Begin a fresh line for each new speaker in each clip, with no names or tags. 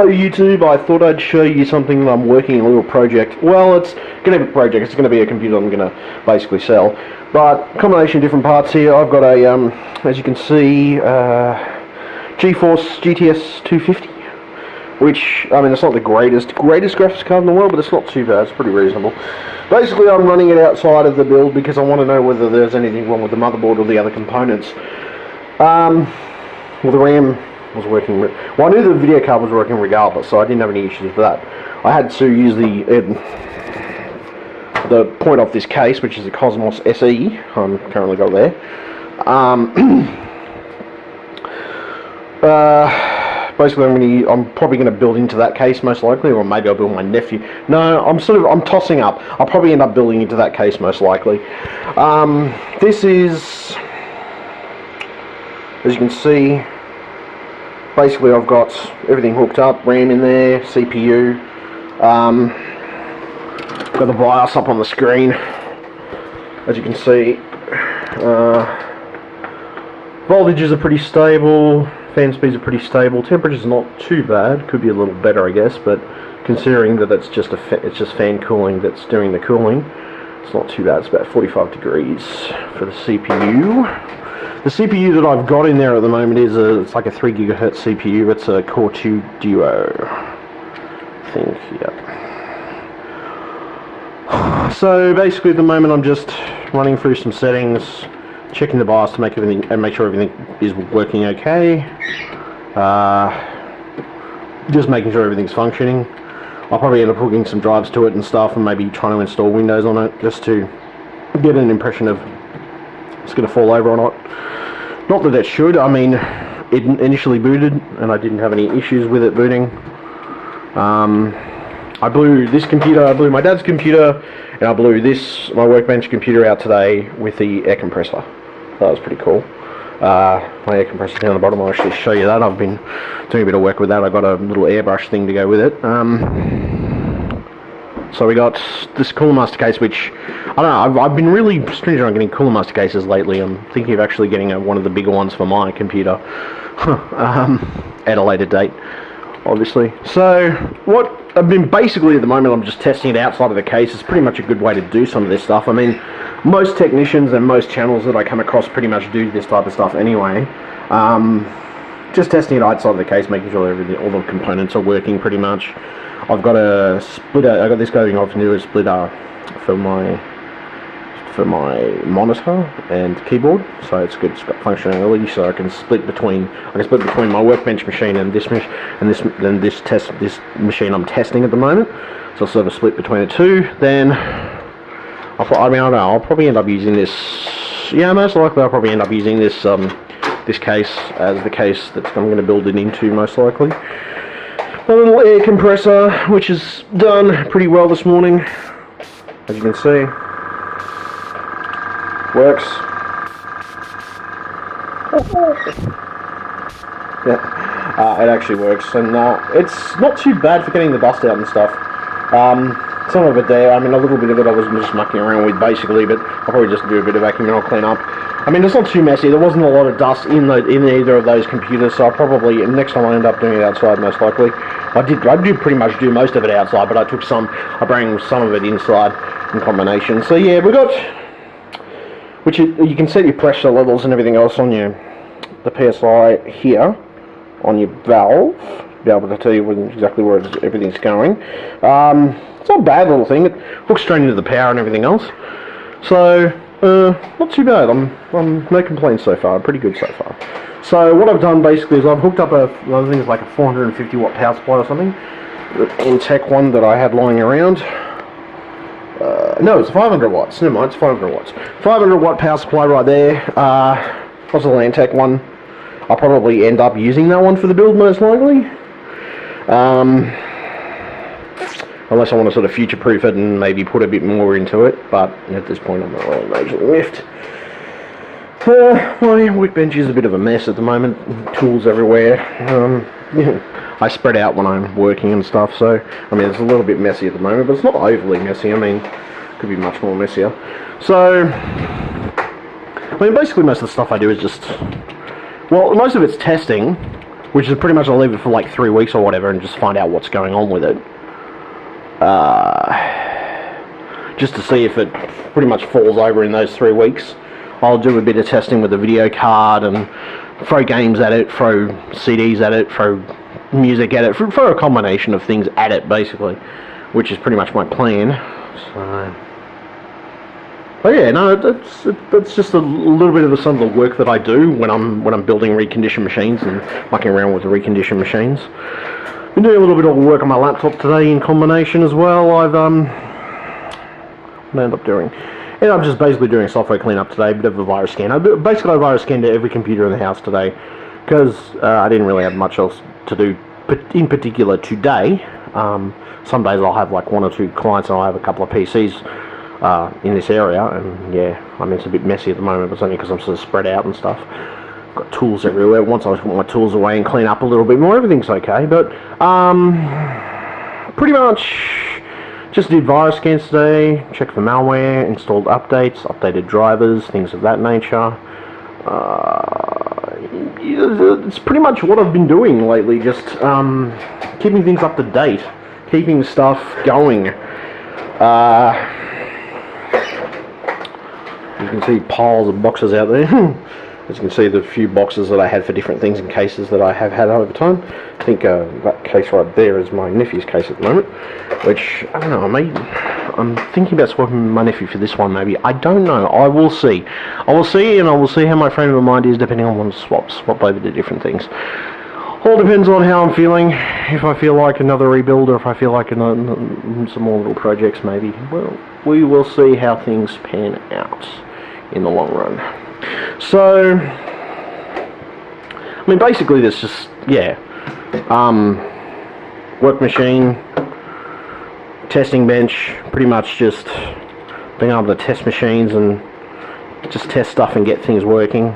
Hello YouTube, I thought I'd show you something that I'm working on, a little project. Well, it's going to be a project, it's going to be a computer I'm going to basically sell. But, combination of different parts here. I've got a, as you can see, GeForce GTS 250. Which, I mean, it's not the greatest graphics card in the world, but it's not too bad, it's pretty reasonable. Basically, I'm running it outside of the build because I want to know whether there's anything wrong with the motherboard or the other components. Well, the RAM was working, well, I knew the video card was working regardless, so I didn't have any issues with that. I had to use the point off this case, which is a Cosmos SE, I'm currently got there. Basically, I'm probably going to build into that case most likely, or maybe I'll build my nephew. No, I'm tossing up. I'll probably end up building into that case most likely. This is, as you can see, basically I've got everything hooked up, RAM in there, CPU, got the BIOS up on the screen, as you can see. Voltages are pretty stable, fan speeds are pretty stable, temperature's not too bad, could be a little better I guess, but considering that it's just fan cooling that's doing the cooling, it's not too bad. It's about 45 degrees for the CPU. The CPU that I've got in there at the moment is it's like a 3 GHz CPU. It's a Core 2 Duo, I think, yeah. So basically at the moment I'm just running through some settings, checking the BIOS to make sure everything is working okay. Just making sure everything's functioning. I'll probably end up hooking some drives to it and stuff, and maybe trying to install Windows on it just to get an impression of it's going to fall over or not. Not that it should. I mean, it initially booted and I didn't have any issues with it booting. I blew this computer, I blew my dad's computer, and I blew my workbench computer out today with the air compressor. That was pretty cool. My air compressor down the bottom, I'll actually show you that. I've been doing a bit of work with that. I got a little airbrush thing to go with it. So we got this Cooler Master case, which, I don't know, I've been really stringent on getting Cooler Master cases lately. I'm thinking of actually getting one of the bigger ones for my computer at a later date, obviously. So what I've been basically at the moment, I'm just testing it outside of the case. It's pretty much a good way to do some of this stuff. I mean, most technicians and most channels that I come across pretty much do this type of stuff anyway. Just testing it outside of the case, making sure all the components are working pretty much. I've got a splitter. I got this going off new a splitter for my monitor and keyboard, so it's good. It's got functionality, so I can split between my workbench machine and this machine I'm testing at the moment. So I'll sort of split between the two. Then I don't know. I'll probably end up using this. Yeah, most likely I'll probably end up using this this case as the case that I'm going to build it into, most likely. A little air compressor, which is done pretty well this morning, as you can see. Works. Yeah, it actually works, and it's not too bad for getting the dust out and stuff. Some of it there, I mean, a little bit of it I was just mucking around with basically, but I'll probably just do a bit of vacuum and I'll clean up. I mean, it's not too messy. There wasn't a lot of dust in either of those computers, so I'll probably, next time I end up doing it outside most likely. I did pretty much do most of it outside, but I bring some of it inside in combination. So yeah, we got, which you can set your pressure levels and everything else on the PSI here on your valve, be able to tell you exactly where everything's going. It's not a bad little thing. It hooks straight into the power and everything else. So not too bad. I'm no complaints so far. Pretty good so far. So what I've done basically is I've hooked up I think it's like a 450 watt power supply or something, the N-Tech one that I had lying around. No, it's 500 watts. Never mind, it's 500 watts. 500 watt power supply right there. What's the N-Tech one? I'll probably end up using that one for the build most likely. Unless I want to sort of future-proof it and maybe put a bit more into it, but at this point I'm not really majorly miffed. My workbench is a bit of a mess at the moment, tools everywhere. I spread out when I'm working and stuff, so I mean it's a little bit messy at the moment, but it's not overly messy. I mean, it could be much more messier. So, I mean basically most of the stuff I do is just, well, most of it's testing, which is pretty much I'll leave it for like 3 weeks or whatever and just find out what's going on with it. Just to see if it pretty much falls over in those 3 weeks. I'll do a bit of testing with the video card and throw games at it, throw CDs at it, throw music at it, throw a combination of things at it basically, which is pretty much my plan. So, but yeah, no, that's just a little bit of some of the work that I do when I'm building reconditioned machines and mucking around with the reconditioned machines. Been doing a little bit of work on my laptop today in combination as well. I've what I end up doing. And I'm just basically doing a software cleanup today, a bit of a virus scan. Basically I virus scanned every computer in the house today because I didn't really have much else to do in particular today. Some days I'll have like 1 or 2 clients and I'll have a couple of PCs in this area, and yeah, I mean it's a bit messy at the moment, but it's only because I'm sort of spread out and stuff. Got tools everywhere. Once I put my tools away and clean up a little bit more, everything's okay, but pretty much just did virus scans today, checked for malware, installed updates, updated drivers, things of that nature. It's pretty much what I've been doing lately, just keeping things up to date, keeping stuff going. You can see piles of boxes out there. As you can see, the few boxes that I had for different things and cases that I have had over time. I think that case right there is my nephew's case at the moment, which, I don't know, I'm thinking about swapping my nephew for this one maybe. I don't know, I will see. I will see, and I will see how my frame of mind is depending on when I swap over to different things. All depends on how I'm feeling. If I feel like another rebuild, or if I feel like some more little projects maybe. Well, we will see how things pan out in the long run. So, I mean, basically this just, yeah, work machine, testing bench, pretty much just being able to test machines and just test stuff and get things working.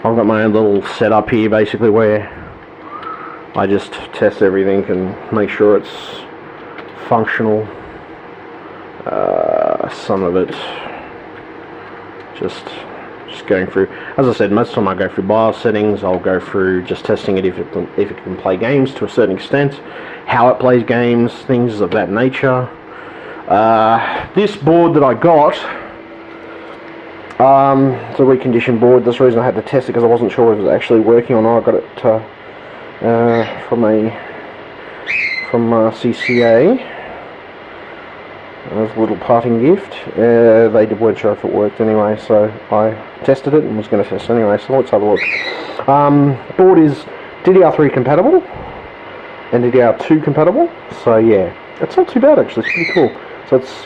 I've got my own little setup here basically where I just test everything and make sure it's functional. Some of it just going through, as I said, most of the time I go through BIOS settings. I'll go through just testing it if it can play games to a certain extent, how it plays games, things of that nature. This board that I got, it's a reconditioned board. That's the reason I had to test it, because I wasn't sure if it was actually working or not. I got it from CCA. As a little parting gift. They weren't sure if it worked anyway, so I tested it and was going to test it anyway, so let's have a look. Board is DDR3 compatible and DDR2 compatible, so yeah, it's not too bad actually, it's pretty cool. So it's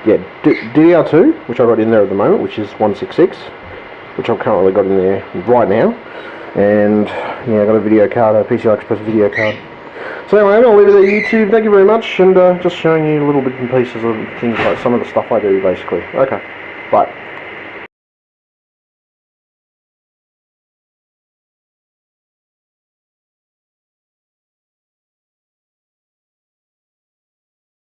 DDR2, which I've got in there at the moment, which is 166, which I've currently got in there right now, and yeah, I've got a video card, a PCI Express video card. So anyway, I'm going to leave it there, YouTube. Thank you very much, and just showing you little bits and pieces of things like some of the stuff I do, basically. Okay, bye.